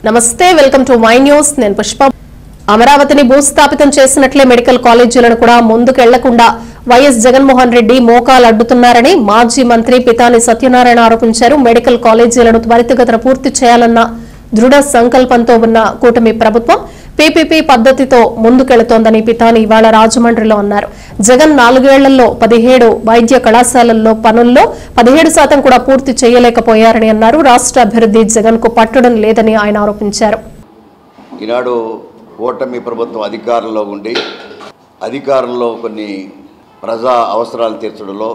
నమస్తే welcome to my news నేను పుష్ప అమరావతిని భూస్థాపితం చేసినట్లే మెడికల్ కాలేజీలను కూడా ముందుకెళ్లకుండా వైఎస్ జగన్మోహన్ రెడ్డి మోకాలు అడ్డుతున్నారని మాజీ మంత్రి పితాని సత్యనారాయణ ఆరోపించారు. మెడికల్ కాలేజీలను త్వరితగతిన పూర్తి చేయాలన్న దృఢ సంకల్పంతో ఉన్న కూటమి ప్రభుత్వం పీపీపీ పద్ధతితో ముందుకెళుతోందని పితాని ఇవాళ రాజమండ్రిలో అన్నారు. జగన్ 4 ఏళ్లలో 17 వైద్య కళాశాలల్లో పనుల్లో 17% కూడా పూర్తి చేయలేకపోయారని అన్నారు. రాష్ట్ర అభివృద్ధి జగన్ కు పట్టడం లేదని ఆయన ఆరోపించారు. ఈనాడు కూటమి ప్రభుత్వం అధికారంలో ఉండి అధికారంలో కొన్ని ప్రజా అవసరాలు తీర్చడంలో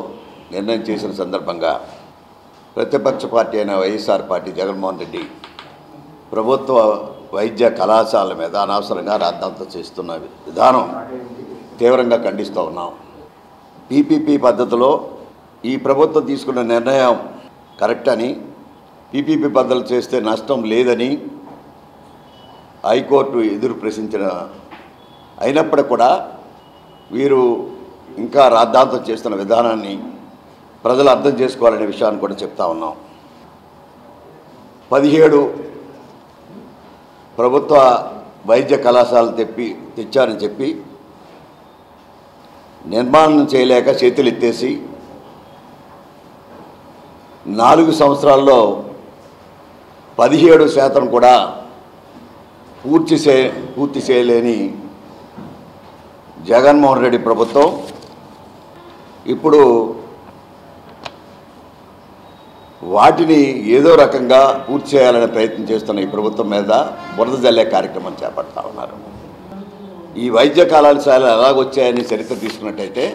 నిర్ణయం చేసిన సందర్భంగా ప్రతిపక్ష పార్టీ అయిన వైఎస్ఆర్ పార్టీ జగన్మోహన్ రెడ్డి ప్రభుత్వ వైద్య కళాశాల మీద అనవసరంగా రాద్ధాంతం చేస్తున్న విధానం తీవ్రంగా ఖండిస్తూ ఉన్నాం. పీపీపీ పద్ధతిలో ఈ ప్రభుత్వం తీసుకున్న నిర్ణయం కరెక్ట్ అని, పీపీపీ పద్ధతులు చేస్తే నష్టం లేదని హైకోర్టు ఎదురు ప్రశ్నించిన అయినప్పటికీ కూడా వీరు ఇంకా రాద్ధాంతం చేస్తున్న విధానాన్ని ప్రజలు అర్థం చేసుకోవాలనే విషయాన్ని కూడా చెప్తా ఉన్నాం. 17 ప్రభుత్వ వైద్య కళాశాలలు తెచ్చారని చెప్పి నిర్మాణం చేయలేక చేతులు ఎత్తేసి 4 సంవత్సరాల్లో 17% కూడా పూర్తి చేయలేని జగన్మోహన్ రెడ్డి ప్రభుత్వం ఇప్పుడు వాటిని ఏదో రకంగా పూర్తి చేయాలనే ప్రయత్నం చేస్తున్న ఈ ప్రభుత్వం మీద బురద జల్లే కార్యక్రమం చేపడతా ఉన్నారు. ఈ వైద్య కళాశాలలు ఎలాగొచ్చాయని చరిత్ర తీసుకున్నట్టయితే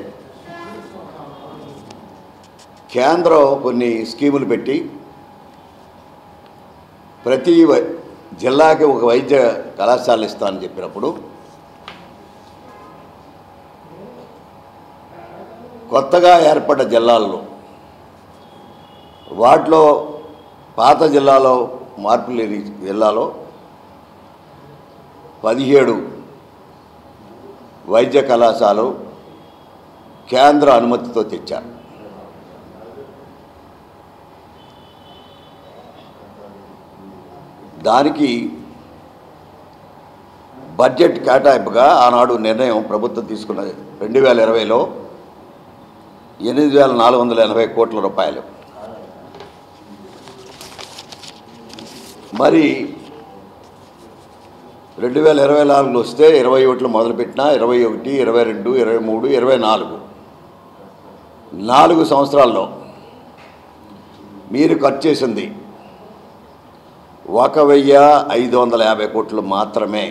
కేంద్రం కొన్ని స్కీములు పెట్టి ప్రతి జిల్లాకి ఒక వైద్య కళాశాల ఇస్తానని చెప్పినప్పుడు కొత్తగా ఏర్పడ్డ జిల్లాల్లో వాటిలో పాత జిల్లాలో మార్పు లేని జిల్లాలో 17 వైద్య కళాశాలలు కేంద్ర అనుమతితో తెచ్చారు. దానికి బడ్జెట్ కేటాయింపుగా ఆనాడు నిర్ణయం ప్రభుత్వం తీసుకున్నది 2020లో 8,480 కోట్ల రూపాయలు. మరి 2024లో వస్తే 21 మొదలుపెట్టినా 21, 22, 23, 24 4 సంవత్సరాల్లో మీరు ఖర్చు చేసింది 1,550 కోట్లు మాత్రమే.